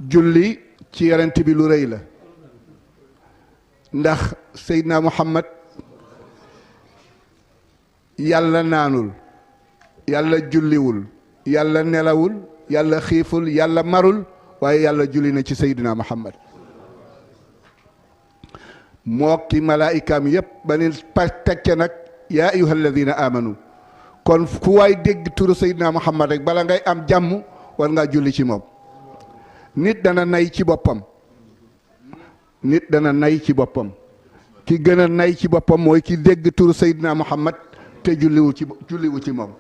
julli ci yonent bi lu rëy la ndax Seydina Muhammad yàlla naanul yàlla julliwul yàlla nelawul yàlla xiiful yàlla marul waaye yàlla julli na ci Seydina Muhammad moo ki malaayikaam yépp ba ni tekke nag yaa ayyuha alladina amanu kon ku waay dégg turu Seydina Muhammad rek bala ngay am jàmm war ngaa julli ci moom nit dana nay ci boppam nit dana nay ci boppam ki gën a nay ci boppam mooy ki dégg turu Seydina Muhammad te julliwu ci moom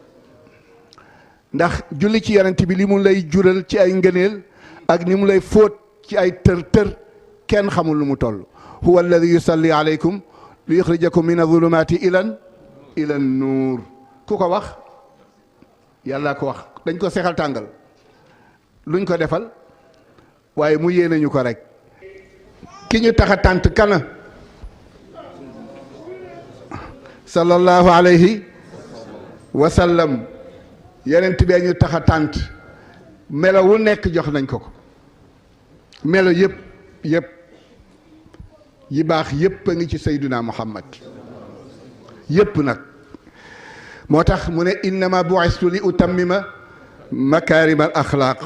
ndax julli ci yonent bi li mu lay jural ci ay ngëneel ak ni mu lay fóot ci ay tër kenn xamul lu mu toll huwa alladi yusalli alaykum li yuxrijakum min azulumati ila nuur ku ko wax yàlla ko wax dañ ko sexal tàngal luñ ko defal waaye mu yéene ñu ko rek ki ñu tax a tànt kana sallallahu alayhi wa sallam yeneen bee ñu tax a tànt melo wu nekk jox nañ ko melo yëpp yi baax yëpp a ngi ci Seydina Muhammad yëpp nag moo tax mu ne innama bu'istu li utammima makaarima al axlaaq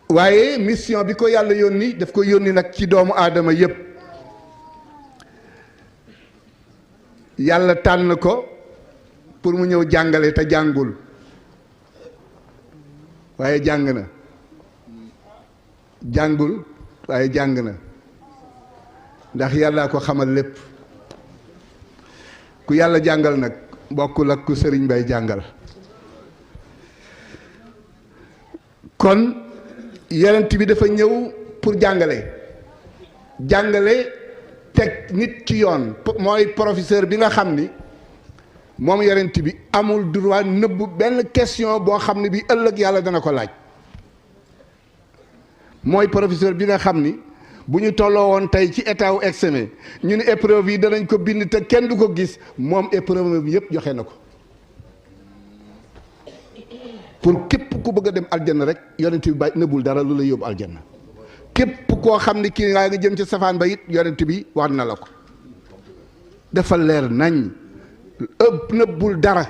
waaye mission bi ko yàlla yónni daf ko yónni nag ci doomu aadama yëpp yàlla tànn ko pour mu ñëw jàngale te jàngul waaye jàng na jàngul waaye jàng na ndax yàllaa ko xamal lépp ku yàlla jàngal nag bokkul ak ku sëriñ bay jàngal kon yonent bi dafa ñëw pour jàngale teg nit ci yoon mooy professeur bi nga xam ni moom yonent bi amul droit nëbb benn question boo xam ne bi ëllëg yàlla dana ko laaj mooy professeur bi nga xam ni bu ñu tolloo woon tey ci état wu examen ñu ne épreuve yi danañ ko bind te kenn du ko gis moom épreuve bi yëpp joxe na ko pour képp ku bëgg a dem aljanna rek yonent bi bàyyi nëbbul dara lu la yóbbu aljanna képp koo xam ne kii ngaa nga jëm ci safaan ba it yonent bi wax na la ko dafa leer nañ ëpp nëbbul dara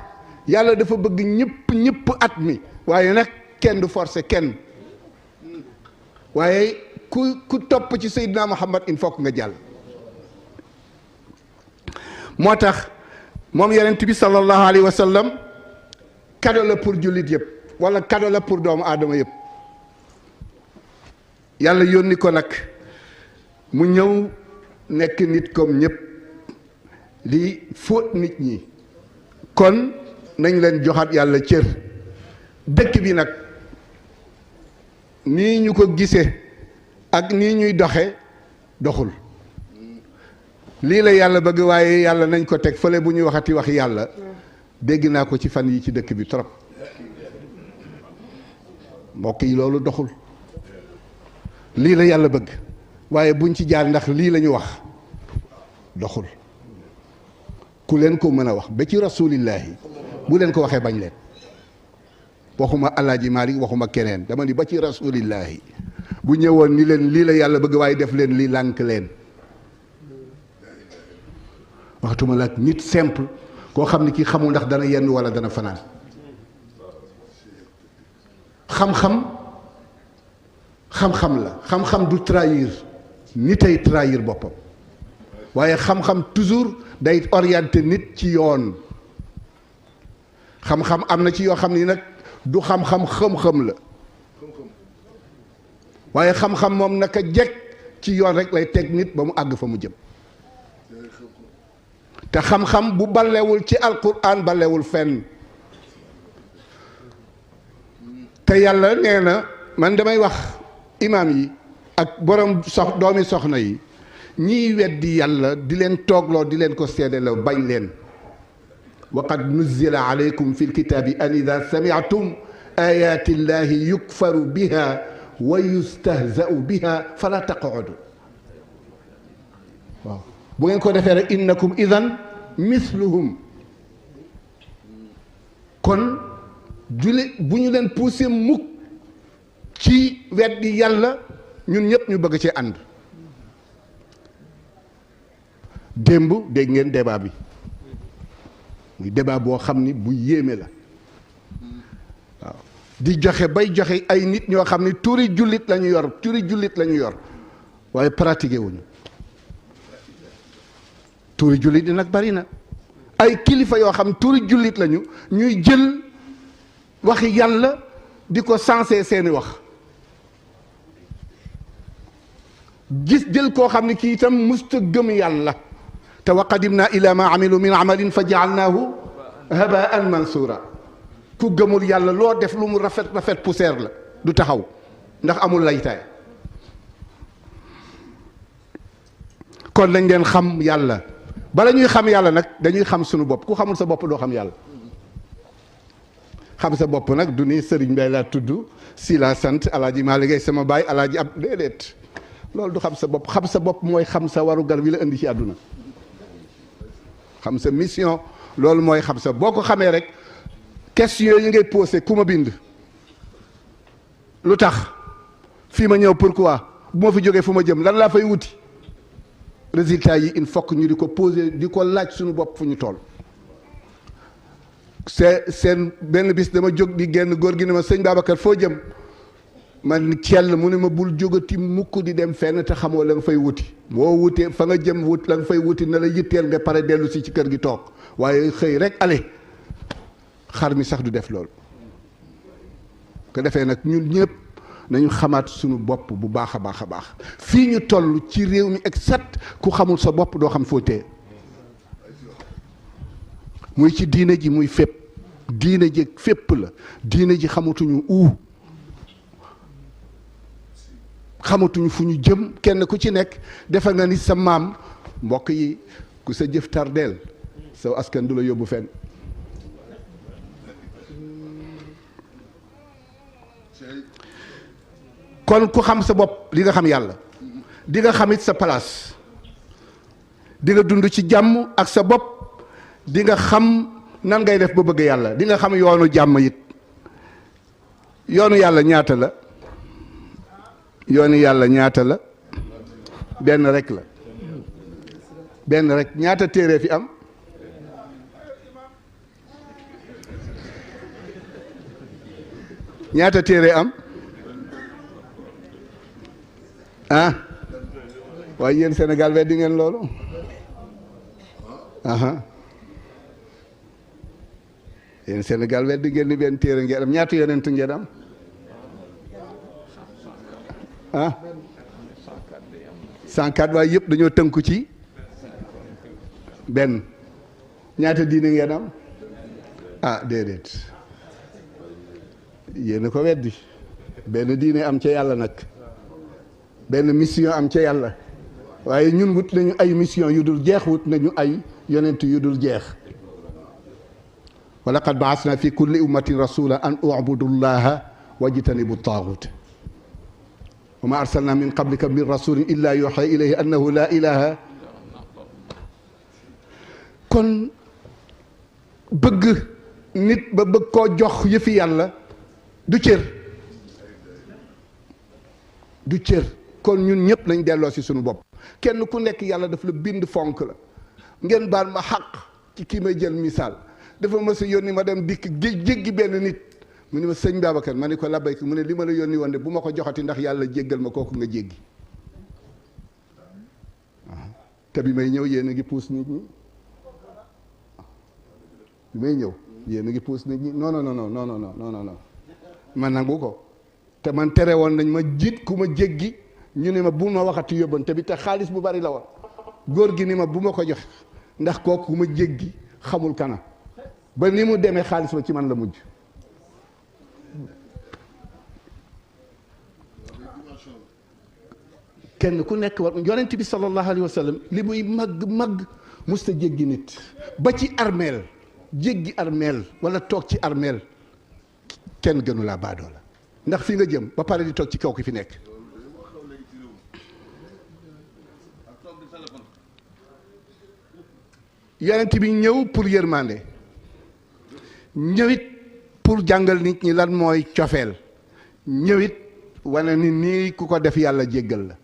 yàlla dafa bëgg ñëpp at mi waaye nag kenn du forcer kenn waaye ku topp ci Seydina Muhammad il faut que nga jàll moo tax moom yonent bi sallallahu alayhi wa sallam cadeau la pour jullit yëpp wala cadeau la pour doomu aadama yëpp yàlla yónni ko nag mu ñëw nekk nit comme ñëpp di fóot nit ñi kon nañ leen joxaat yàlla cër dëkk bi nag nii ñu ko gisee ak nii ñuy doxe doxul lii la yàlla bëgg waaye yàlla nañ ko teg fële bu ñuy waxati wax yàlla dégg naa ko ci fan yi ci dëkk bi trop mbokk yi loolu doxul lii la yàlla bëgg waaye buñ ci jaar ndax lii la ñu wax doxul ku leen ko mën a wax ba ci rasulillahi bu leen ko waxee bañ leen waxuma alaaji Maalik waxuma keneen dama ni ba ci rasulillahi bu ñëwoon ni leen lii la yàlla bëgg waaye def leen lii lànk leen waxtuma la ak nit simple koo xam ne kii xamul ndax dana yenn wala dana fanaan xam-xam la xam-xam du trahir nit ay trahir boppam waaye xam-xam toujours day orienté nit ci yoon xam-xam am na ci yoo xam ni nag du xam-xam xam-xam la waaye xam-xam moom naka jekk ci yoon rek lay teg nit ba mu àgg fa mu jëm te xam-xam bu ballewul ci alquran ballewul fenn te yàlla nee na man damay wax imaam yi ak borom doomi soxna yi ñiy weddi yàlla di leen toogloo di leen ko seedeloo bañ leen wa qad nuzzila alaykum fi lkitaabi an ida samiatum ayati llahi yukfaru biha wa yustahzau biha fala taqodu waaw bu ngeen ko defee rek innakum idan misluhum kon juli bu ñu leen poussé mukk ci weddi yàlla ñun ñëpp ñu bëgg ci ànd. démb dégg ngeen débat bi muy débat boo xam ni bu yéeme la waaw di joxe bay joxe ay nit ñoo xam ni turi jullit la ñu yor turi jullit la ñu yor waaye pratiqué wuñu turi jullit yi nag bari na ay kilifa yoo xam turi jullit lañu ñuy jël waxi yàlla di ko sensé seeni wax gis jël koo xam ni kii itam musta gëm yàlla te wa qadimna ila ma amilu min amalin fa jaalnaahu habaan mansura ku gëmul yàlla loo def lu mu rafet rafet poussière la du taxaw ndax amul laytaay kon lañ leen xam yàlla bala ñuy xam yàlla nag dañuy xam sunu bopp ku xamul sa bopp doo xam yàlla xam sa bopp nag du ni Sëriñ Mbay laa tudd si laa sant alaaji maa liggéey sama baay alaaji ab déedéet loolu du xam sa bopp mooy xam sa waru gar wi la indi ci àdduna xam sa mission loolu mooy xam sa boo ko xamee rek question yi ngay posé ku ma bind lu tax fii ma ñëw pourquoi bu ma fi jógee fu ma jëm lan laa fay wuti résultat yi il faut que ñu di ko posé di ko laaj suñu bopp fu ñu toll seen benn bis dama jóg di génn góor gi ne ma sëñ Babacar foo jëm man cell mu ne ma bul jógati mukk di dem fenn te xamoo la nga fay wuti boo wutee fa nga jëm wut la nga fay wuti na la yitteel nga pare dellu si ci kër gi toog waaye xëy rek ale xar mi sax du def loolu ko defee nag ñun ñëpp nañu xamaat suñu bopp bu baax a baax a baax fii ñu toll ci réew mi exact ku xamul sa bopp doo xam foo tee muy ci diine ji muy fépp diine ji fépp la diine ji xamatuñu xamatuñu fu ñu jëm kenn ku ci nekk defe nga ni sa maam mbokk yi ku sa jëf tardeel sa askan du la yóbbu fenn kon ku xam sa bopp li nga xam yàlla di nga xamit sa place di nga dund ci jàmm ak sa bopp di nga xam nan ngay def ba bëgg yàlla di nga xam yoonu jàmm it yoonu yàlla ñaata la yoonu yàlla ñaata la benn rek la benn rek ñaata téere fi am ñaata téere am ah waaye yéen Sénégal weddi ngeen loolu aha yéen Sénégal weddi ngeen ni benn téere ngeen am ñaata yonent ngeen am ah 104 waaye yëpp dañoo tënku ci benn ñaata diine ngeen am ah déedéet yéen a ko weddi benn diine am ca yàlla nag benn mission am ca yàlla waaye ñun wut nañu ay mission yu dul jeex wut nañu ay yonent yu dul jeex wa laqad baasna fi kulli ummatin rasula an ubudu llaha wajtanibu taagut wa ma arsalna min qablika min rasulin illa yuxa ilayhi annahu la ilaha kon bëgg nit ba bëgg koo jox yëfi yàlla du cër du cër kon ñun ñëpp nañ delloo si suñu bopp kenn ku nekk yàlla daf la bind fonk la ngeen baal ma xaq ci kii may jël misaal dafa ma sa yónni ma dem dikk jéggi benn nit mu ni ma sëñ Babacar ma ni ko labbayk mu ne li ma la yónni woon de bu ma ko joxati ndax yàlla jéggal ma kooku nga jéggi te bi may ñëw yéen a ngi puus nit ñi bi may ñëw yéen a ngi puus nit ñi non non non non non non non man nangu ko te man tere woon nañ ma jiit ku ma jéggi ñu ne ma bu ma waxati yóbbante bi te xaalis bu bari la woon góor gi ni ma bu ma ko jox ndax kooku ku ma jéggi xamul kana ba ni mu demee xaalis ba ci man la mujj kenn ku nekk war yonent bi sallallahu alayhi wa sallam li muy màgg musta jéggi nit ba ci armeel jéggi armeel wala toog ci armeel kenn gënu laa baadoo la ndax fi nga jëm ba pare di toog ci kaw ki fi nekk yonent bi ñëw pour yërmande ñëwit pour jàngal nit ñi lan mooy cofeel ñëwit wane ni nii ku ko def yàlla jéggal la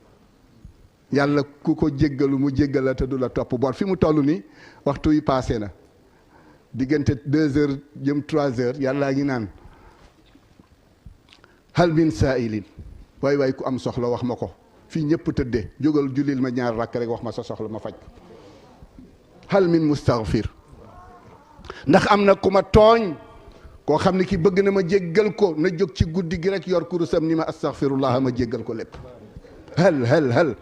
yàlla ku ko jéggalu mu jéggal la te du la topp bor fi mu toll nii waxtu yi passé na diggante 2 heures jëm 3 heures yàllaa ngi naan hal min saa'ilin waay ku am soxla wax ma ko fii ñëpp tëddee jógal jullil ma ñaar rakk rek wax ma sa soxla ma faj hal min mustaghfir ndax am na ku ma tooñ koo xam ne ki bëgg na ma jéggal ko na jóg ci guddi gi rek yor kurusam ni ma astaghfirullah ma jéggal ko lépp hal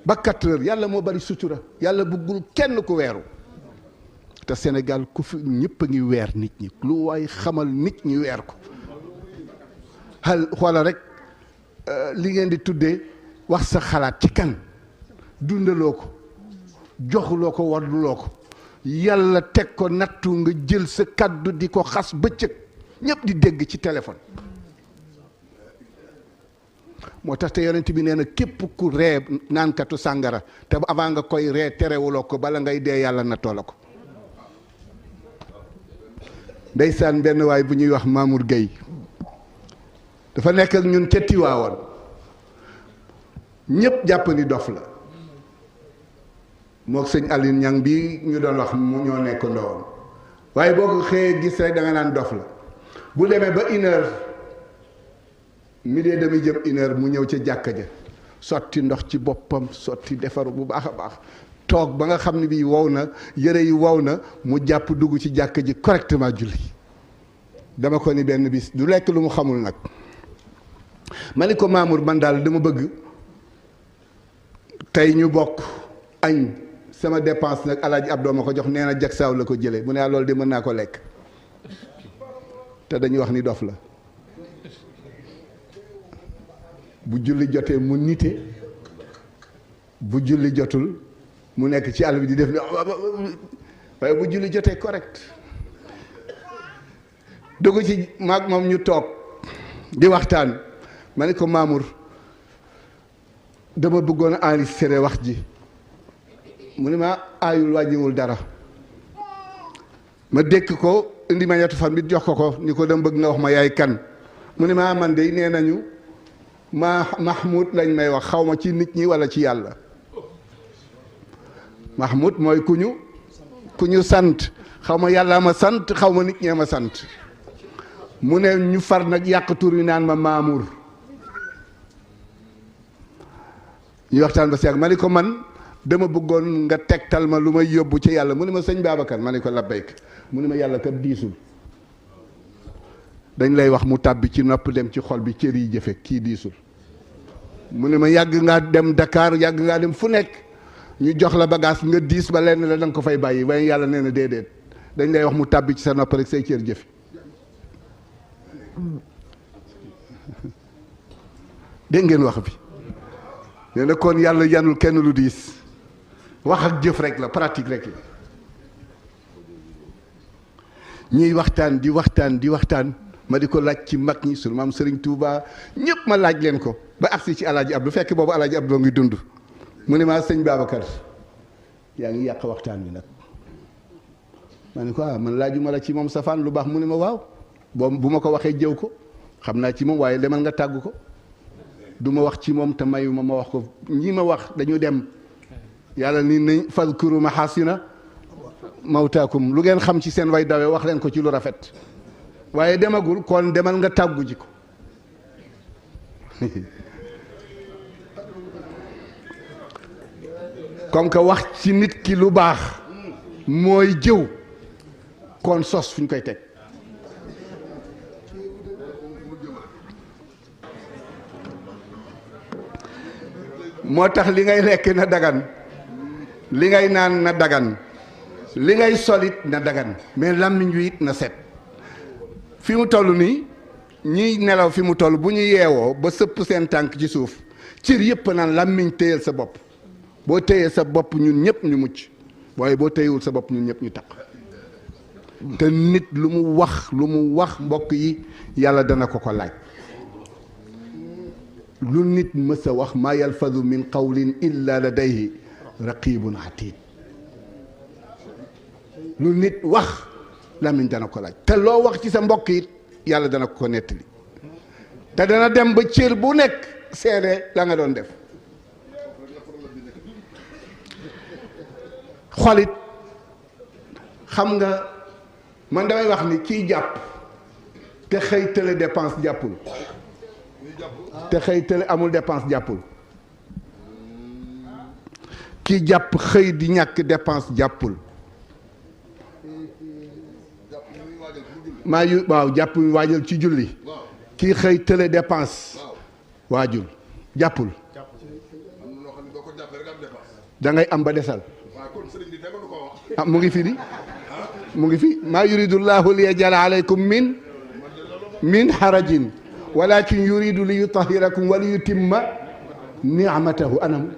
ba 4 heures yàlla moo bari sutura yàlla bëggul kenn ku weeru te Sénégal ku fi ñëpp a ngi weer nit ñi lu waay xamal nit ñi weer ko hal xoola rek li ngeen di tuddee wax sa xalaat ci kan dundaloo ko joxuloo ko wadduloo ko yàlla teg ko nattu nga jël sa kaddu di ko xas bëccëg ñëpp di dégg ci téléphone moo tax te yonent bi nee na képp ku ree naankatu sàngara te avant nga koy ree terewuloo ko bala ngay dee yàlla nattoo la ko ndeysaan benn waay bu ñuy wax Mamour Gueye dafa nekk ak ñun ca Tiwaawoon ñëpp jàpp ni dof la mook sëñ Aline Ñang bi ñu doon wax mu ñoo nekk ndowoon waaye boo ko xëyee gis rek da nga naan dof la bu demee ba 1 heure midi et demi jëm 1 heure mu ñëw ca jàkka ja sotti ndox ci boppam sotti defaru bu baax a baax toog ba nga xam ne bii wow na yëre yi wow na mu jàpp dugg ci jàkka ji correctement julli dama ko ni benn bis du lekk lu mu xamul nag ma ni ko Mamour man daal dama bëgg tey ñu bokk añ sama dépense nag alaaji Abdou ma ko jox nee na jag saaw la ko jëlee mu ne loolu de mën naa ko lekk te dañuy wax ni dof la bu julli jotee mu nite bu julli jotul mu nekk ci àll bi di def ni waaye bu julli jotee correct dugg ci maag moom ñu toog di waxtaan ma ne ko Mamour dama bëggoon a enregistrer wax ji mu ne ma aayul wàññiwul dara ma dékk ko indi ma ñetti fan bi jox ko ni ko dama bëgg nga wax ma yaay kan mu ne ma man de nee nañu Mahmoud lañ may wax xaw ma ci nit ñi walla ci yàlla Mahmoud mooy ku ñu sant xaw ma yàlla ma sant xaw ma nit ñee ma sant mu ne ñu far nag yàq tur wi naan ma Mamour ñu waxtaan ba si ak ma ni ko man dama bëggoon nga tegtal ma lu may yóbbu ci yàlla mu ne ma sëñ Babacar ma ne ko labbayk mu ne ma yàlla kat diisul dañ lay wax mu tàbbi ci nopp dem ci xol bi cër yi jëfe kii diisul mu ne ma yàgg ngaa dem Dakar yàgg ngaa dem fu nekk ñu jox la bagage nga diis ba lenn la da nga ko fay bàyyi waaye yàlla nee na déedéet dañ lay wax mu tàbbi ci sa nopp rek say cër jëfe dégg ngeen wax bi nee na kon yàlla yanul kenn lu diis wax ak jëf rek la pratique rek la ñuy waxtaan di waxtaan ma di ko laaj ci mag ñi sunu maam Serigne Touba ñëpp ma laaj leen ko ba agsi ci alaaji Abdou fekk boobu alaaji Abdou ngi dund mu ne maa sëñ Babacar yaa ngi yàq waxtaan wi nag ma ne ko man laajuma la ci moom safaan lu baax mu ne ma waaw boobu bu ma ko waxee jëw ko xam naa ci moom waaye demal nga tàggu ko du ma wax ci moom te mayuma ma wax ko ñi ma wax dañu dem yàlla ni nañ fadkuru mahasina mawtaakum lu ngeen xam ci seen way dawe wax leen ko ci lu rafet waaye demagul kon demal nga tàggu ji ko comme que wax ci nit ki lu baax mooy jëw kon sos fu ñu koy teg moo tax li ngay lekk na dagan li ngay naan na dagan li ngay solit na dagan mais làmmiñ wi it na set fi mu toll nii ñiy nelaw fi mu toll bu ñu yeewoo ba sëpp seen tànk ci suuf cër yëpp naan làmmiñ téyel sa bopp boo téyee sa bopp ñun ñëpp ñu mucc waaye boo téyewul sa bopp ñun ñëpp ñu taq te nit lu mu wax mbokk yi yàlla dana ko laaj lu nit mës a wax maa yalfadu min qawlin illa ladayhi raqibun atid lu nit wax làmmiñ dana ko laaj te loo wax ci sa mbokk it yàlla dana ko nettali te dana dem ba cër bu nekk seede la nga doon def. xolit xam nga man damay wax ni kiy jàpp te xëy tële dépense jàppul, te xëy tële amul dépense jàppul. kii jàpp xëy di ñàkk dépense jàppul. waaw jàpp waajal ci julli, kii xëy tële dépense waajul jàppul. da ngay am ba desal. mu ngi fi di mu ngi fi maa yuridu llahu li yajala alaykum min harajin walakin yuridu li yutahirakum wa li yutimma ni'matahu. anam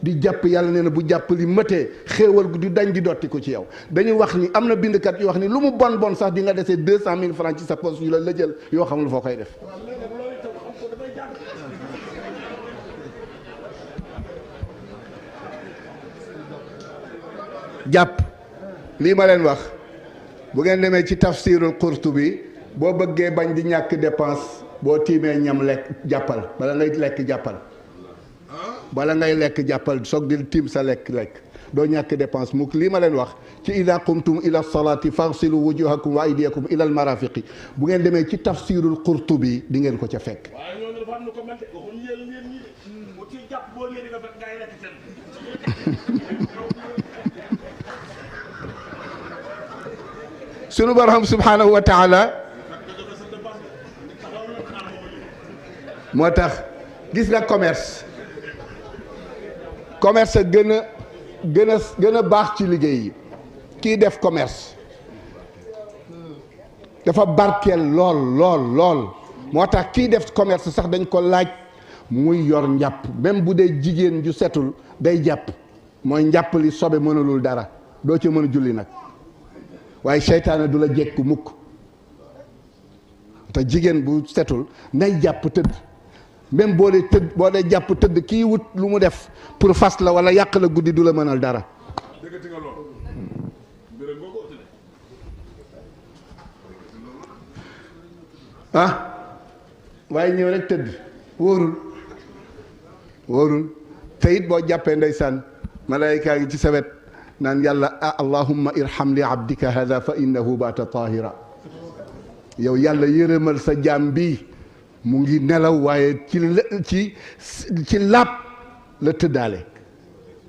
di jàpp yàlla nee na bu jàpp li mëtee xéewal gu di dañ di dotti ko ci yow. dañuy wax ni am na bindkat yu wax ni lu mu bon bon sax di nga desee 200 000 francs ci sa poche yu la jël yoo xam ne foo koy def. jàpp lii ma leen wax bu ngeen demee ci tafsirul Qurtubi boo bëggee bañ di ñàkk dépense boo tiimee ñam lekk jàppal bala ngay lekk jàppal. bala ngay lekk jàppal soog di tiim sa lekk doo ñàkk dépense mukk lii ma leen wax ci ida qumtum ila salati faghsilu wujuhakum wa aydiyakum ila al marafiqi bu ngeen demee ci tafsirul Qurtubi di ngeen ko ca fekk. sunu borom subhanahu wa taala moo tax gis nga commerce a gën a baax ci liggéey yi. kii def commerce dafa barkeel lool moo tax kii def commerce sax dañ ko laaj muy yor njàpp même bu dee jigéen ju setul day jàpp mooy njàpp li sobe mënalul dara doo ci mën a julli nag waaye seytaane du la jekku mukk te jigéen bu setul nay jàpp tëdd même boo dee jàpp tëdd kii wut lu mu def pour fas la wala yàq la guddi du la mënal dara. waaye ñëw rek tëdd wóorul te it boo jàppee ndeysaan malaayika ngi ci sa wet naan yàlla allahumma irham li abdika hada fa innahu baata tahira. yow yàlla yërëmal sa jaam bi mu ngi nelaw waaye ci laab la tëddaale.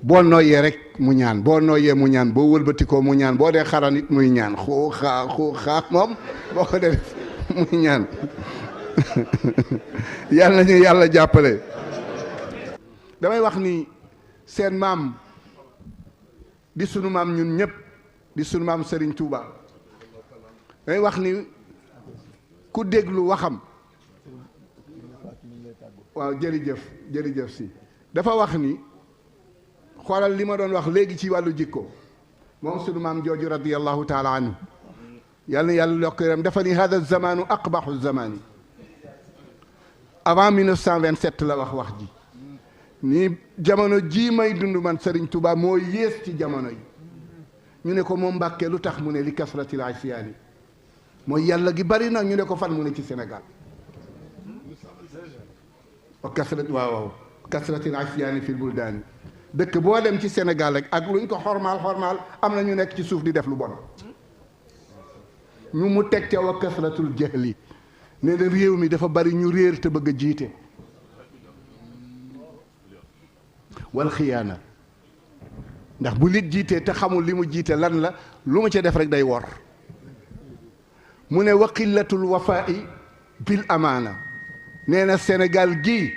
boo nooyee rek mu ñaan boo wëlbatikoo mu ñaan boo dee xaran it muy ñaan xuuxaa moom boo ko def muy ñaan. yàlla ñu yàlla jàppale. damay wax ni seen maam di sunu maam ñun ñëpp di sunu maam Serigne Touba damay wax ni ku déglu waxam waaw jërëjëf si dafa wax ni xoolal li ma doon wax léegi ci wàllu jikko moom sunu maam jooju radiyallahu taala anhu yàlla yokk yaram dafa ni hada zamanu aqbaxu zamani. avant 1927 la wax ji ni jamono jii may dund man Serigne Touba moo yées ci jamono yi. ñu ne ko moom Mbàkke lu tax mu ne li kasratil asyaani mooy yàlla gi bari na. ñu ne ko fan mu ne ci Sénégal. waaw kasratil asyaani fil buldaani dëkk boo dem ci Sénégal rek ak luñ ko xormaal am na ñu nekk ci suuf di def lu bon. ñu mu teg ca wa kasratul jahli nee na réew mi dafa bari ñu réer te bëgg a jiite. wal xiyaana ndax bu nit jiitee te xamul li mu jiite lan la lu mu ca def rek day wor. mu ne wa qillatul wafaa'i bil amaana nee na Sénégal gii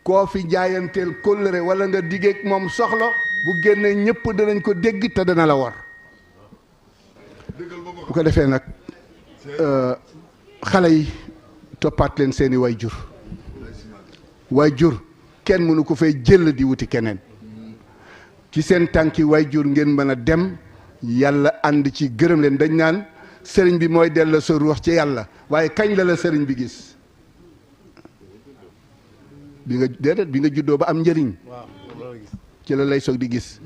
koo fi jaayanteel kóllëre wala nga diggeek moom soxla bu génnee ñëpp danañ ko dégg te dana la war. bu ko defee nag xale yi toppaat leen seeni waajur kenn mënu ko fay jël di wuti keneen ci seen tànki waajur ngeen mën a dem yàlla ànd ci gërëm leen. dañ naan sëriñ bi mooy delloo sa ruux ci yàlla waaye kañ la sëriñ bi gis bi nga juddoo ba am njëriñ ci la lay soog di gis.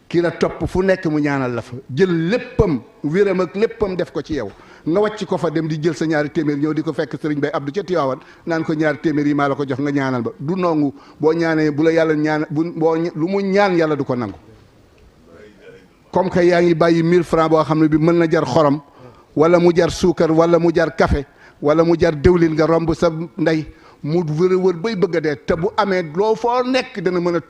ki la topp fu nekk mu ñaanal la fa jël léppam wéram ak léppam def ko ci yow nga wàcc ko fa dem di jël sa ñaari téeméer ñëw di ko fekk sëriñ Bay Abdou ca Tiwaawan naan ko ñaari téeméer yi maa la ko jox nga ñaanal ba du nongu boo ñaanee bu la yàlla ñaan boo lu mu ñaan yàlla du ko nangu comme que yaa ngi bàyyi 1000 francs boo xam ne bi mën na jar xorom wala mu jar suukar wala mu jar café wala mu jar dëwlin nga romb sa ndey mu wër bay bëgg a dee te bu amee loo foo nekk dana mën a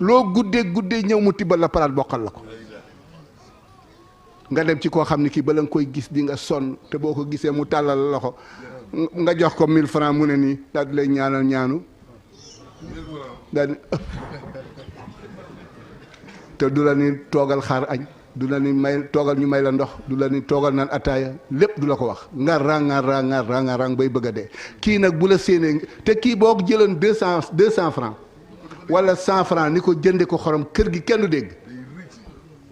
loo guddee ñëw mu tibbal la palaat bokkal la ko nga dem ci koo xam ne kii bala nga koy gis di nga sonn te boo ko gisee mu tàllal la loxo nga jox ko 1000 francs mu ne nii daal di lay ñaanal ñaanu daal di te du la ni toogal xaar añ du la ni may toogal ñu may la ndox du la ni toogal naan ataaya lépp du la ko wax nga rang bay bëgg a dee kii nag bu la séenee te kii boo ko jëloon 200 francs wala 100 francs ni ko jënde ko xorom kër gi kenn du dégg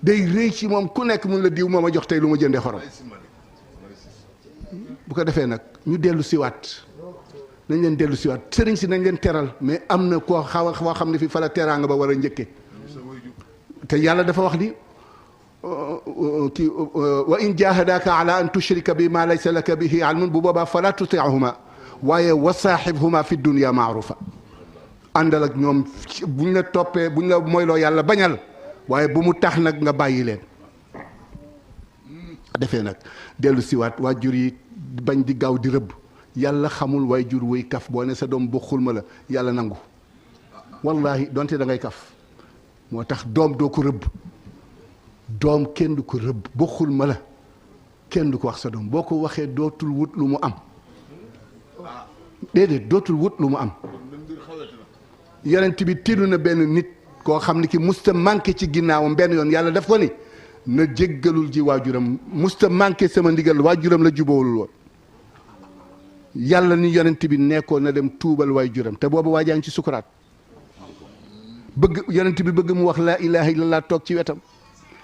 day rëy ci moom ku nekk mun la diw moo ma jox tey lu ma jëndee xorom bu ko defee nag ñu dellu siwaat nañ leen dellu siwaat sëriñ si nañ leen teral mais am na koo xam ne fi fa la teraanga ba war a njëkke te yàlla dafa wax ni kii wa in jahadaka ala an tushrika bi ma laysa laka bihi ilmun bu boobaa fala tuti'huma waaye wa saaxibhuma fi dunya maarufa àndal ak ñoom buñ la toppee buñ la moyloo yàlla bañal waaye bu mu tax nag nga bàyyi leen defee nag dellu siwaat waajur yi bañ di gaaw di rëbb yàlla xamul waajur wuy kaf boo ne sa doom bokkul ma la yàlla nangu wallahi donte da ngay kaf moo tax doom doo ko rëbb doom kenn du ko rëbb bokkul ma la kenn du ko wax sa doom boo ko waxee dootul wut lu mu am déedéet dootul wut lu mu am yonent bi tiidu na benn nit koo xam ne ki musta manqué ci ginnaawam benn yoon yàlla daf ko ni na jéggalul ji waajuram musta manqué sama ndigal waajuram la jubóowul woon yàlla ni yonent bi nekkoon na dem tuubal waajuram te boobu waajaa ngi ci sukuraat bëgg yonent bi bëgg mu wax laa ilaha illallah toog ci wetam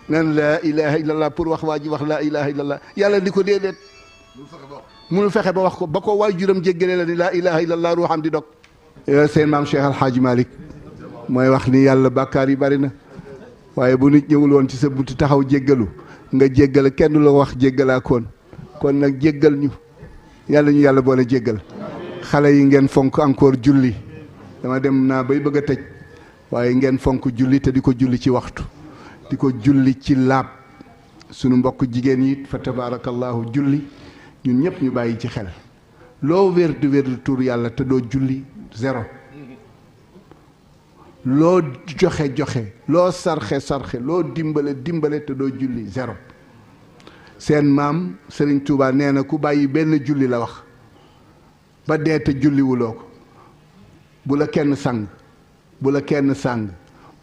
naan laa ilaha illallah pour wax waa ji wax laa ilaha illallah yàlla di ko déedéet munul fexe ba wax ko ba ko waajuram jéggalee la ni laa ilaha illallah ruuxam di dog seen maam Cheikh Alhaaji Malick mooy wax ni yàlla bàkkaar yi bari na waaye bu nit ñëwul woon ci sa buntu taxaw jéggalu nga jéggale kenn du la wax jéggalaa kon nag jéggal ñu yàlla boole jéggal xale yi ngeen fonk encore julli dama dem naa bay bëgg a tëj waaye ngeen fonk julli te di ko julli ci waxtu di ko julli ci laab sunu mbokk jigéen yi fa tabaarakallahu julli ñun ñëpp ñu bàyyi ci xel loo wér tur yàlla te doo julli zéro loo joxe loo sarxe loo dimbale te doo julli zéro seen maam Serigne Touba nee na ku bàyyi benn julli la wax ba dee te julliwuloo ko bu la kenn sang bu la kenn sàng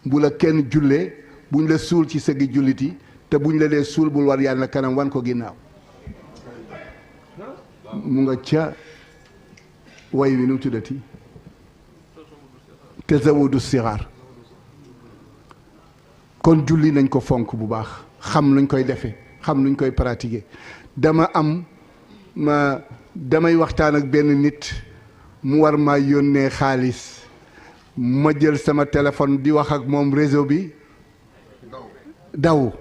bu la kenn jullee buñ la suul ci sëggi jullit yi te buñ la dee suul bul war yàlla kanam wan ko ginnaaw mu nga ca way wi nu mu tuddati tazawudu sixaar kon julli nañ ko fonk bu baax xam nuñ koy defee xam nuñ koy pratiquer damay waxtaan ak benn nit mu war maa yónnee xaalis ma jël sama téléphone di wax ak moom réseau bi daw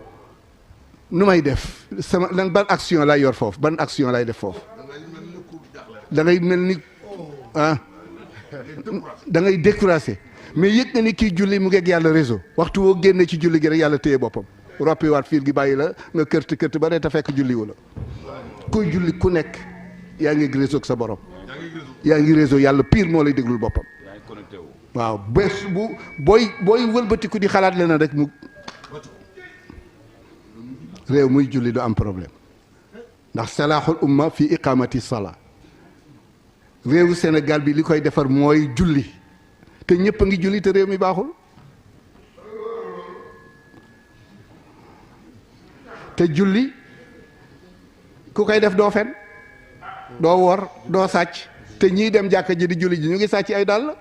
nu may def sama ban action lay yor foofu ban action lay def foofu da ngay mel ni da ngay découragé mais yëg nga ni kii julli mu ngeeg yàlla réseau waxtu woo génne ci julli gi rek yàlla téye boppam roppi waat fiir gi bàyyi la nga kërti ba te fekk julli wu la kuy julli ku nekk yaa ngi réseau ak sa borom yaa ngi réseau yàlla pire moo lay déglul boppam waaw bés bu booy wëlbatiku di xalaat leneen rek mu réew muy julli du am problème ndax salaaxul umma fi iqamati salaa réewu Sénégal bi li koy defar mooy julli te ñëpp a ngi julli te réew mi baaxul te julli ku koy def doo fen doo wor doo sàcc te ñii dem jàkka ji di julli ji ñu ngi sàcc ay dàll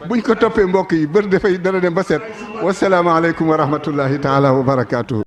buñ ko toppee mbokk yi bër dafay dana dem ba set wasalaamaaleykum wa rahmatullahi taala wa barakaatuhu